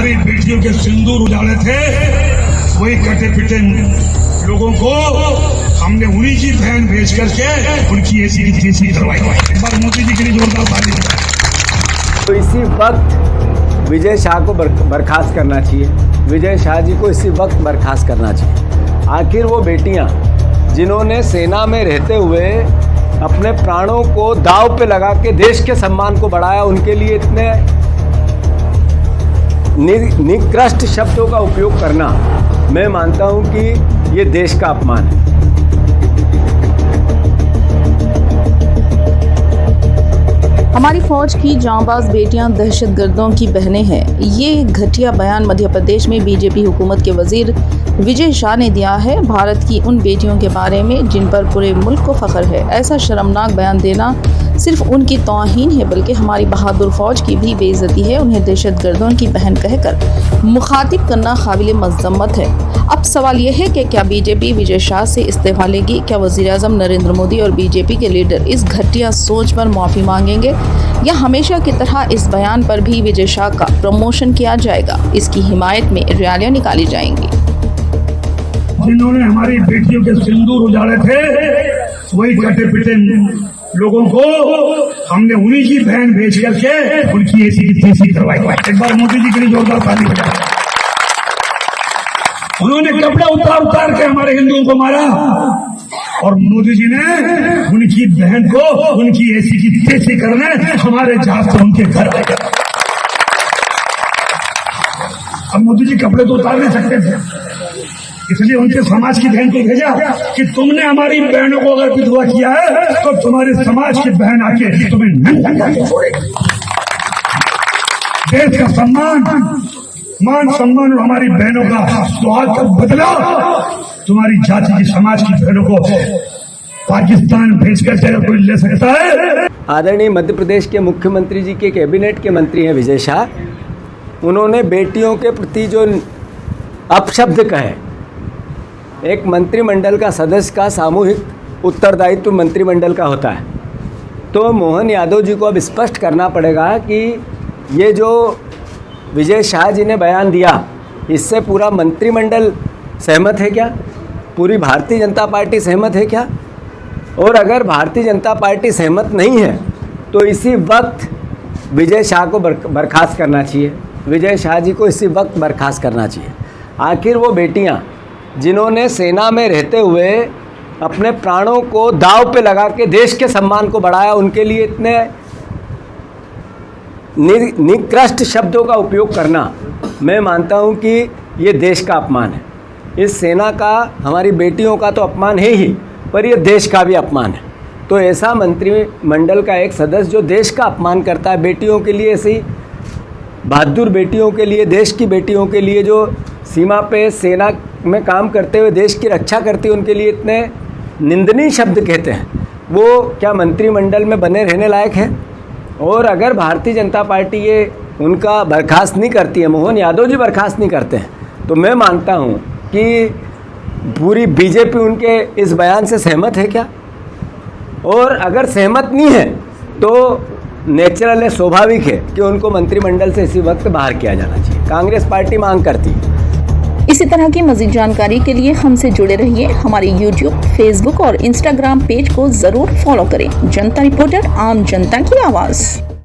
हमारी बेटियों के सिंदूर उजाड़े थे, वही कटे पिटे लोगों को हमने उन्हीं की बहन भेज करके उनकी ऐसी की तैसी करवाई। एक बार मोदी जी के लिए जोरदार ताली बजाएं। तो इसी वक्त विजय शाह को बर्खास्त करना चाहिए। विजय शाह जी को इसी वक्त बर्खास्त करना चाहिए। आखिर वो बेटियां जिन्होंने सेना में रहते हुए अपने प्राणों को दांव पे लगा के देश के सम्मान को बढ़ाया, उनके लिए इतने निकृष्ट शब्दों का उपयोग करना, मैं मानता हूं कि ये देश का अपमान है। हमारी फौज की जांबाज बेटियां दहशतगर्दों की बहनें हैं। ये घटिया बयान मध्य प्रदेश में बीजेपी हुकूमत के वजीर विजय शाह ने दिया है, भारत की उन बेटियों के बारे में जिन पर पूरे मुल्क को फख्र है। ऐसा शर्मनाक बयान देना सिर्फ उनकी तौहीन है, बल्कि हमारी बहादुर फौज की भी बेइज्जती है। उन्हें दहशतगर्दों की बहन कहकर मुखातिब करना काबिल मज़म्मत है। अब सवाल यह है कि क्या बीजेपी विजय शाह से इस्तीफा लेगी? क्या वज़ीर-ए-आज़म नरेंद्र मोदी और बीजेपी के लीडर इस घटिया सोच पर माफ़ी मांगेंगे, या हमेशा की तरह इस बयान पर भी विजय शाह का प्रमोशन किया जाएगा? इसकी हिमायत में रैलियां निकाली जाएंगी। जिन्होंने हमारी बेटियों के सिंदूर उजाड़े थे, वही कटे पिटे लोगों को हमने उन्हीं की बहन भेज करके उनकी ऐसी की तैसी करवाई। एक बार मोदी जी के लिए जोरदार ताली बजाएं। उन्होंने कपड़े उतार के हमारे हिंदुओं को मारा, और मोदी जी ने उनकी बहन को उनकी ऐसी की तैसी करने हमारे जहाज से उनके घर आए। अब मोदी जी कपड़े तो उतार नहीं सकते थे, इसलिए उनके समाज की बहन को भेजा कि तुमने हमारी बहनों को अगर विधवा किया है तो तुम्हारे समाज की बहन आके तुम्हें नंगा करके छोड़ेगी। देश का सम्मान, मान सम्मान और हमारी बहनों का स्वाद का बदला तुम्हारी जाति की समाज की बहनों को पाकिस्तान भेजकर जगह कोई ले सकता है? आदरणीय मध्य प्रदेश के मुख्यमंत्री जी के कैबिनेट के मंत्री हैं विजय शाह। उन्होंने बेटियों के प्रति जो अपशब्द कहे, एक मंत्रिमंडल का सदस्य का सामूहिक उत्तरदायित्व मंत्रिमंडल का होता है, तो मोहन यादव जी को अब स्पष्ट करना पड़ेगा कि ये जो विजय शाह जी ने बयान दिया, इससे पूरा मंत्रिमंडल सहमत है क्या? पूरी भारतीय जनता पार्टी सहमत है क्या? और अगर भारतीय जनता पार्टी सहमत नहीं है तो इसी वक्त विजय शाह को बर्खास्त करना चाहिए। विजय शाह जी को इसी वक्त बर्खास्त करना चाहिए। आखिर वो बेटियां जिन्होंने सेना में रहते हुए अपने प्राणों को दांव पे लगा के देश के सम्मान को बढ़ाया, उनके लिए इतने निकृष्ट शब्दों का उपयोग करना, मैं मानता हूं कि ये देश का अपमान है। इस सेना का, हमारी बेटियों का तो अपमान है ही, पर ये देश का भी अपमान है। तो ऐसा मंत्रिमंडल का एक सदस्य जो देश का अपमान करता है, बेटियों के लिए, ऐसी बहादुर बेटियों के लिए, देश की बेटियों के लिए जो सीमा पे सेना में काम करते हुए देश की रक्षा करती है, उनके लिए इतने निंदनीय शब्द कहते हैं, वो क्या मंत्रिमंडल में बने रहने लायक है? और अगर भारतीय जनता पार्टी ये उनका बर्खास्त नहीं करती है, मोहन यादव जी बर्खास्त नहीं करते हैं, तो मैं मानता हूँ कि पूरी बीजेपी उनके इस बयान से सहमत है क्या? और अगर सहमत नहीं है तो नेचुरल है, स्वाभाविक है कि उनको मंत्रिमंडल से इसी वक्त बाहर किया जाना चाहिए। कांग्रेस पार्टी मांग करती है। इसी तरह की मज़ीद जानकारी के लिए हमसे जुड़े रहिए। हमारे YouTube, Facebook और Instagram पेज को जरूर फॉलो करें। जनता रिपोर्टर, आम जनता की आवाज़।